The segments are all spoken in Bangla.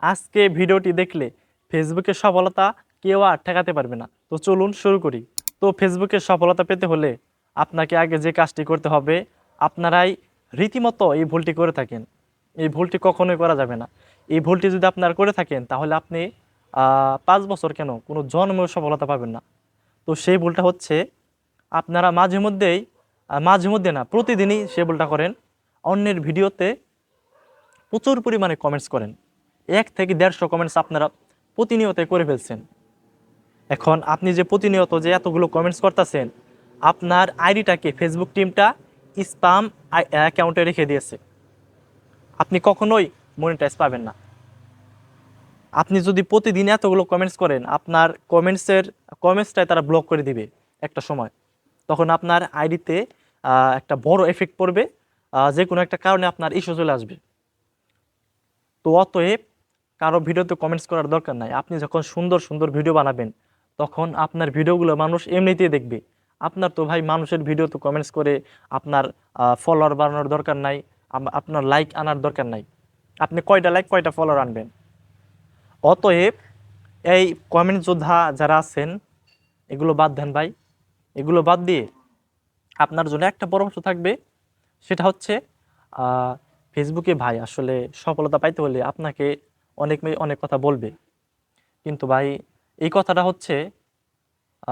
আজকে ভিডিওটি দেখলে ফেসবুকের সফলতা কেউ আর ঠেকাতে পারবে না। তো চলুন শুরু করি। তো ফেসবুকের সফলতা পেতে হলে আপনাকে আগে যে কাজটি করতে হবে, আপনারাই রীতিমতো এই ভুলটি করে থাকেন। এই ভুলটি কখনোই করা যাবে না। এই ভুলটি যদি আপনারা করে থাকেন তাহলে আপনি 5 বছর কেন কোনো জন্মেও সফলতা পাবেন না। তো সেই ভুলটা হচ্ছে আপনারা মাঝে মধ্যে না, প্রতিদিনই সে ভুলটা করেন। অন্যের ভিডিওতে প্রচুর পরিমাণে কমেন্টস করেন। 1 থেকে 150 কমেন্টস আপনারা প্রতিনিয়ত করে ফেলছেন। এখন আপনি যে প্রতিনিয়ত যে এতগুলো কমেন্টস করতেছেন, আপনার আইডিটাকে ফেসবুক টিমটা স্প্যাম অ্যাকাউন্টে রেখে দিয়েছে। আপনি কখনোই মনিটাইজ পাবেন না। আপনি যদি প্রতিদিন এতগুলো কমেন্টস করেন, আপনার কমেন্টসটাই তারা ব্লক করে দিবে একটা সময়। তখন আপনার আইডিতে একটা বড় এফেক্ট পড়বে, যে কোনো একটা কারণে আপনার ইস্যু চলে আসবে। তো অতএব কারো ভিডিওতে কমেন্টস করার দরকার নাই। আপনি যখন সুন্দর সুন্দর ভিডিও বানাবেন তখন আপনার ভিডিওগুলো মানুষ এমনিতেই দেখবে। আপনার তো ভাই মানুষের ভিডিওতে কমেন্টস করে আপনার ফলোয়ার বাড়ানোর দরকার নাই, আপনার লাইক আনার দরকার নাই। আপনি কয়টা লাইক কয়টা ফলোয়ার আনবেন? অতএব এই কমেন্ট যোদ্ধা যারা আছেন এগুলো বাদ দেন ভাই। এগুলো বাদ দিয়ে আপনার জন্য একটা পরামর্শ থাকবে, সেটা হচ্ছে ফেসবুকে ভাই আসলে সফলতা পাইতে হলে আপনাকে অনেক মেয়ে অনেক কথা বলবে, কিন্তু ভাই এই কথাটা হচ্ছে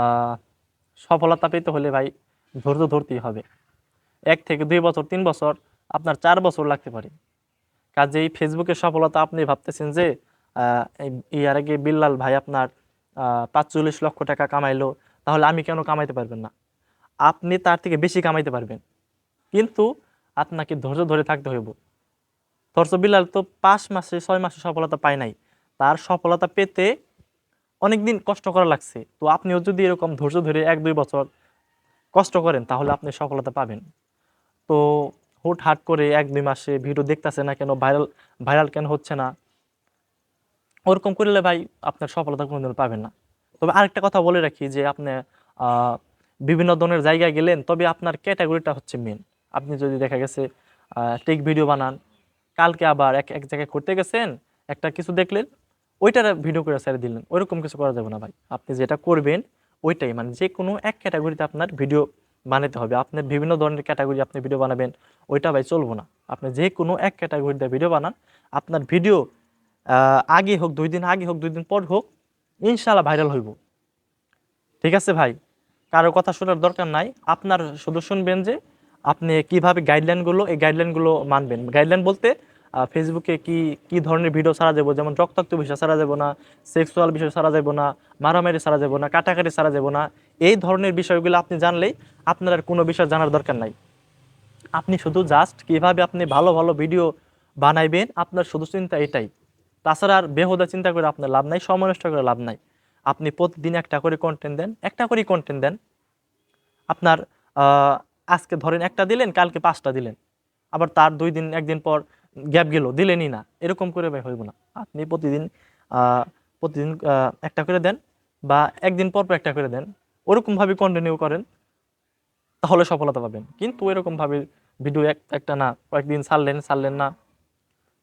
আহ, সফলতা পেতে হলে ভাই ধৈর্য ধরতেই হবে। 1 থেকে 2 বছর, 3 বছর, আপনার 4 বছর লাগতে পারে। কাজেই ফেসবুকের সফলতা আপনি ভাবতেছেন যে ইয়ার আগে বিল্লাল ভাই আপনার 45 লক্ষ টাকা কামাইলো, তাহলে আমি কেন কামাইতে পারবেন না? আপনি তার থেকে বেশি কামাইতে পারবেন, কিন্তু আপনাকে ধৈর্য ধরে থাকতে হইব। ধৈর্য বিল্লাল তো 5 মাসে 6 মাসে সফলতা পায় নাই। তার সফলতা পেতে অনেকদিন কষ্ট করা লাগছে। তো আপনিও যদি এরকম ধৈর্য ধরে 1-2 বছর কষ্ট করেন তাহলে আপনি সফলতা পাবেন। তো হুটহাট করে 1-2 মাসে ভিডিও দেখতেছে না কেন, ভাইরাল ভাইরাল কেন হচ্ছে না, ওরকম করলে ভাই আপনার সফলতা কোনোদিন পাবেন না। তবে আরেকটা কথা বলে রাখি যে আপনি আহ, বিভিন্ন ধরনের জায়গায় গেলেন, তবে আপনার ক্যাটাগরিটা হচ্ছে মেন। আপনি যদি দেখা গেছে টেক ভিডিও বানান, কালকে আবার এক এক জায়গায় ঘুরতে গেছেন, একটা কিছু দেখলেন, ওইটার ভিডিও করে ছেড়ে দিলেন, ওইরকম কিছু করা যাবে না ভাই। আপনি যেটা করবেন ওইটাই, মানে যে কোনো এক ক্যাটাগরিতে আপনার ভিডিও বানাতে হবে। আপনার বিভিন্ন ধরনের ক্যাটাগরি আপনি ভিডিও বানাবেন, ওইটা ভাই চলবো না। আপনি যে কোনো এক ক্যাটাগরিতে ভিডিও বানান, আপনার ভিডিও আগে হোক 2 দিন আগে হোক 2 দিন পর হোক, ইনশাল্লাহ ভাইরাল হইব। ঠিক আছে ভাই, কারো কথা শোনার দরকার নাই। আপনার শুধু শুনবেন যে আপনি কিভাবে এই গাইডলাইনগুলো মানবেন। গাইডলাইন বলতে ফেসবুকে কি কি ধরনের ভিডিও ছাড়া যাবো, যেমন রক্তাক্ত বিষয় ছাড়া যাবো না, সেক্সুয়াল বিষয় ছাড়া যাবো না, মারামারি ছাড়া যাবো না, কাটাকাটি ছাড়া যাবো না। এই ধরনের বিষয়গুলো আপনি জানলেই আপনার আর কোনো বিষয় জানার দরকার নাই। আপনি শুধু জাস্ট কিভাবে আপনি ভালো ভালো ভিডিও বানাইবেন, আপনার শুধু চিন্তা এটাই। তাছাড়া আর বেহুদা চিন্তা করে আপনার লাভ নাই, সময় নষ্ট করে লাভ নাই। আপনি প্রতিদিন একটা করে কন্টেন্ট দেন, একটা করে কন্টেন্ট দেন। আপনার আহ, আজকে ধরেন একটা দিলেন, কালকে 5টা দিলেন, আবার তার 2 দিন 1 দিন পর গ্যাপ গেল, দিলেনই না। এরকম করে ভাই হইব না। আপনি প্রতিদিন আহ, একটা করে দেন, বা 1 দিন পর পর একটা করে দেন। ওরকম ভাবে কন্টিনিউ করেন, তাহলে সফলতা পাবেন। কিন্তু এরকম ভাবে ভিডিও একটা না, কয়েকদিন ছাড়লেন ছাড়লেন না,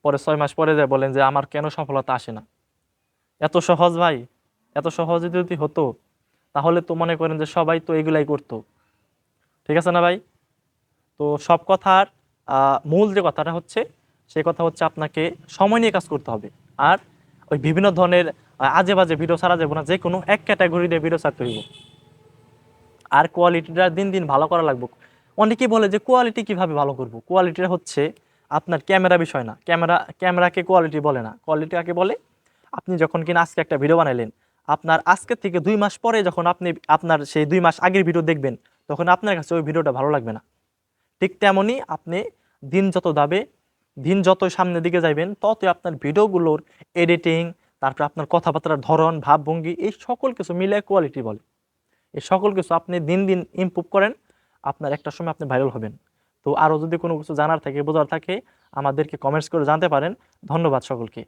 পরে 6 মাস পরে যায় বলেন যে আমার কেন সফলতা আসে না। এত সহজ ভাই? এত সহজ যদি হতো তাহলে তো মনে করেন যে সবাই তো এগুলাই করতো। ঠিক আছে না ভাই? তো সব কথার মূল যে কথাটা হচ্ছে, সেই কথা হচ্ছে আপনাকে সময় নিয়ে কাজ করতে হবে। আর ওই বিভিন্ন ধরনের আজে বাজে ভিডিও ছাড়া যাবে না, যে কোনো এক ক্যাটাগরিতে ভিডিও ছাড়তে হইব। আর কোয়ালিটিটা দিন দিন ভালো করা লাগবে। অনেকেই বলে যে কোয়ালিটি কিভাবে ভালো করব। কোয়ালিটিটা হচ্ছে আপনার ক্যামেরা বিষয় না। ক্যামেরাকে কোয়ালিটি বলে না। কোয়ালিটি কাকে বলে? আপনি যখন কিনা আজকে একটা ভিডিও বানাইলেন, আপনার আজকে থেকে 2 মাস পরে যখন আপনি আপনার সেই 2 মাস আগের ভিডিও দেখবেন, তখন আপনার কাছে ওই ভিডিওটা ভালো লাগবে না। ঠিক তেমনই আপনি দিন যত যাবে, দিন যত সামনের দিকে যাইবেন, ততই আপনার ভিডিওগুলোর এডিটিং, তারপর আপনার কথাবার্তার ধরন, ভাবভঙ্গি, এই সকল কিছু মিলে কোয়ালিটি বলে। এই সকল কিছু আপনি দিন দিন ইমপ্রুভ করেন, আপনার একটা সময় আপনি ভাইরাল হবেন। তো আরও যদি কোনো কিছু জানার থাকে, বোঝার থাকে, আমাদেরকে কমেন্টস করে জানতে পারেন। ধন্যবাদ সকলকে।